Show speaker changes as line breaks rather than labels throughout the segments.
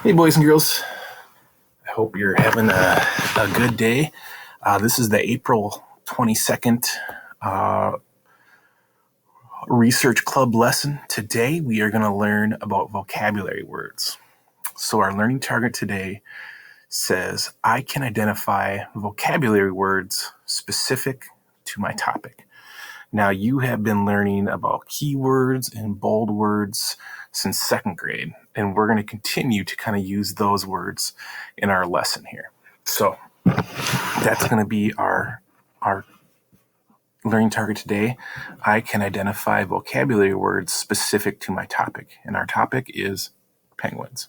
Hey, boys and girls. I hope you're having a good day. This is the April 22nd Research Club lesson. Today, we are going to learn about vocabulary words. So our learning target today says, I can identify vocabulary words specific to my topic. Now, you have been learning about keywords and bold words since second grade, and we're going to continue to kind of use those words in our lesson here. So that's going to be our learning target today. I can identify vocabulary words specific to my topic, and our topic is penguins.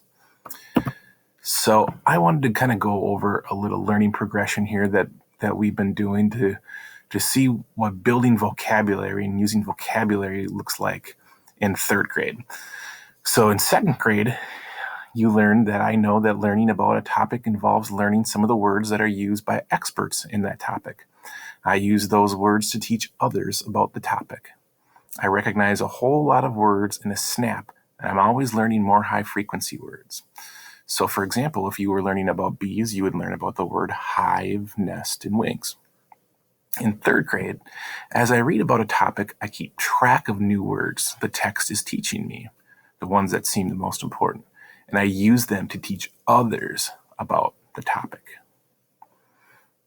So I wanted to kind of go over a little learning progression here that we've been doing to see what building vocabulary and using vocabulary looks like in third grade. So in second grade, you learned that I know that learning about a topic involves learning some of the words that are used by experts in that topic. I use those words to teach others about the topic. I recognize a whole lot of words in a snap, and I'm always learning more high-frequency words. So for example, if you were learning about bees, you would learn about the word hive, nest, and wings. In third grade, as I read about a topic, I keep track of new words the text is teaching me, the ones that seem the most important, and I use them to teach others about the topic.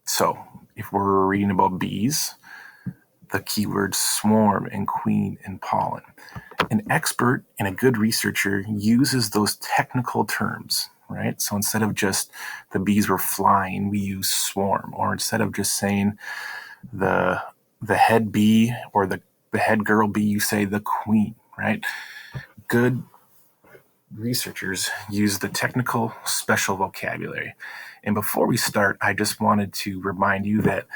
So if we're reading about bees, the keywords swarm and queen and pollen. An expert and a good researcher uses those technical terms, right? So instead of just the bees were flying, we use swarm. Or instead of just saying the head bee or the head girl bee, you say the queen, right? Good researchers use the technical special vocabulary. And before we start, I just wanted to remind you that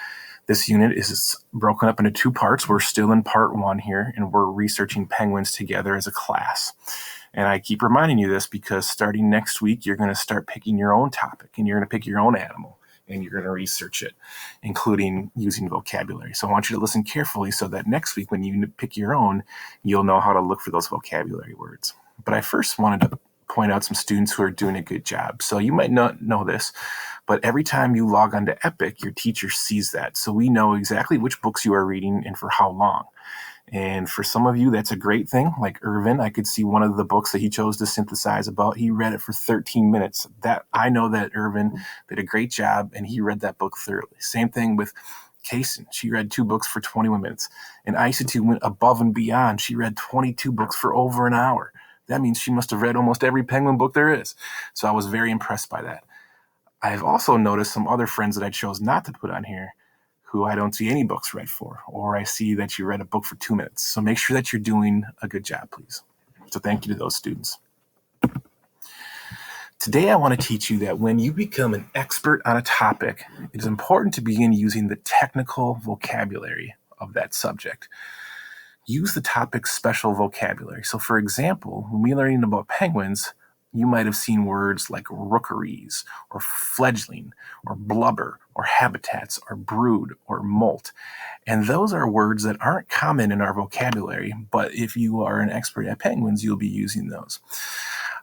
this unit is broken up into two parts. We're still in part one here, and we're researching penguins together as a class. And I keep reminding you this because starting next week, you're going to start picking your own topic, and you're going to pick your own animal, and you're going to research it, including using vocabulary. So I want you to listen carefully so that next week when you pick your own, you'll know how to look for those vocabulary words. But I first wanted to point out some students who are doing a good job. So you might not know this, but every time you log onto Epic, your teacher sees that. So we know exactly which books you are reading and for how long. And for some of you, that's a great thing. Like Irvin, I could see one of the books that he chose to synthesize about. He read it for 13 minutes. That I know that Irvin did a great job, and he read that book thoroughly. Same thing with Kaysen. She read 2 books for 21 minutes. And Isatu went above and beyond. She read 22 books for over an hour. That means she must have read almost every penguin book there is. So I was very impressed by that. I've also noticed some other friends that I chose not to put on here who I don't see any books read for, or I see that you read a book for 2 minutes. So make sure that you're doing a good job, please. So thank you to those students. Today, I want to teach you that when you become an expert on a topic, it is important to begin using the technical vocabulary of that subject. Use the topic's special vocabulary. So for example, when we're learning about penguins, you might have seen words like rookeries or fledgling or blubber or habitats or brood or molt. And those are words that aren't common in our vocabulary, but if you are an expert at penguins, you'll be using those.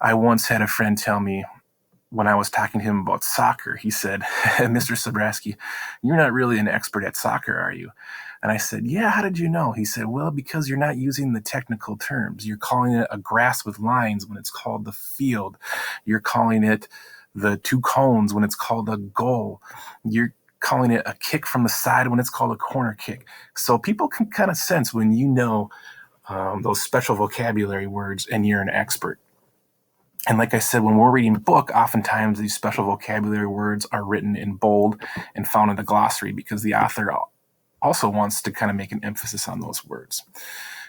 I once had a friend tell me when I was talking to him about soccer, he said, Mr. Sobrasky, you're not really an expert at soccer, are you? And I said, yeah, how did you know? He said, well, because you're not using the technical terms. You're calling it a grass with lines when it's called the field. You're calling it the 2 cones when it's called a goal. You're calling it a kick from the side when it's called a corner kick. So people can kind of sense when you know those special vocabulary words and you're an expert. And like I said, when we're reading a book, oftentimes these special vocabulary words are written in bold and found in the glossary because the author also wants to kind of make an emphasis on those words.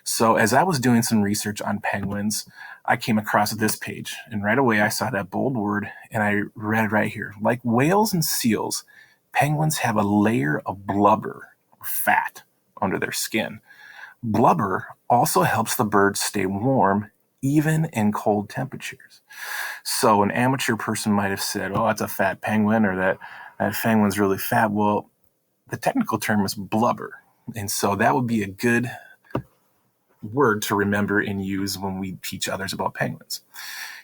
So as I was doing some research on penguins, I came across this page, and right away I saw that bold word, and I read right here. Like whales and seals, penguins have a layer of blubber, or fat, under their skin. Blubber also helps the birds stay warm even in cold temperatures. So an amateur person might have said, oh, that's a fat penguin, or that penguin's really fat. Well, the technical term is blubber. And so that would be a good word to remember and use when we teach others about penguins.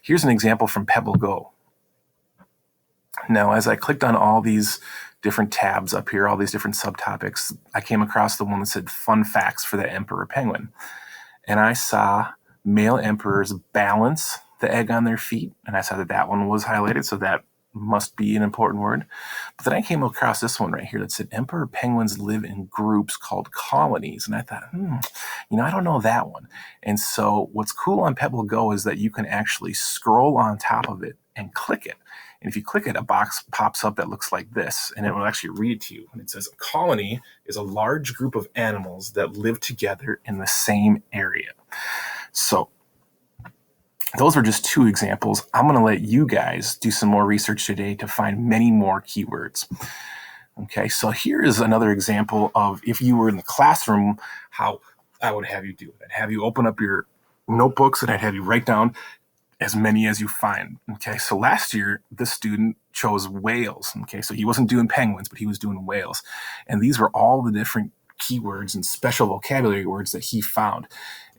Here's an example from Pebble Go. Now, as I clicked on all these different tabs up here, all these different subtopics, I came across the one that said fun facts for the emperor penguin. And I saw male emperors balance the egg on their feet. And I saw that that one was highlighted, so that must be an important word. But then I came across this one right here that said emperor penguins live in groups called colonies. And I thought, I don't know that one. And so what's cool on Pebble Go is that you can actually scroll on top of it and click it. And if you click it, a box pops up that looks like this, and it will actually read it to you. And it says, a colony is a large group of animals that live together in the same area. So those are just two examples. I'm going to let you guys do some more research today to find many more keywords. Okay, so here is another example of if you were in the classroom, how I would have you do it. I'd have you open up your notebooks and I'd have you write down as many as you find. Okay, so last year, this student chose whales. Okay, so he wasn't doing penguins, but he was doing whales. And these were all the different keywords and special vocabulary words that he found.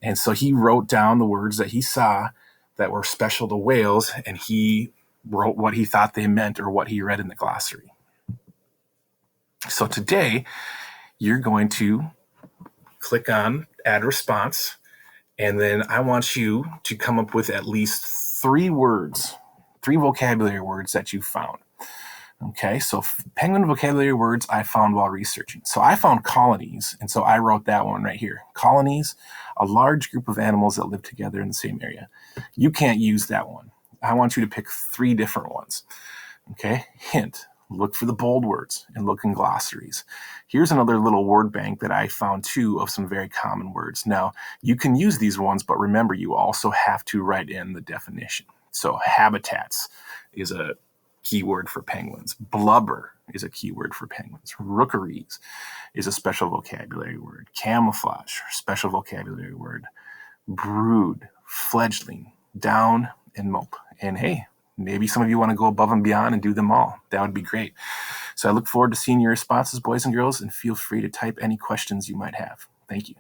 And so he wrote down the words that he saw that were special to whales, and he wrote what he thought they meant or what he read in the glossary. So today, you're going to click on Add Response, and then I want you to come up with at least 3 words, 3 vocabulary words that you found. Okay, so penguin vocabulary words I found while researching. So I found colonies, and so I wrote that one right here. Colonies, a large group of animals that live together in the same area. You can't use that one. I want you to pick 3 different ones. Okay, hint. Look for the bold words and look in glossaries. Here's another little word bank that I found too of some very common words. Now, you can use these ones, but remember, you also have to write in the definition. So habitats is a keyword for penguins. Blubber is a keyword for penguins. Rookeries is a special vocabulary word. Camouflage, special vocabulary word. Brood, fledgling, down, and mope. And hey, maybe some of you want to go above and beyond and do them all. That would be great. So I look forward to seeing your responses, boys and girls, and feel free to type any questions you might have. Thank you.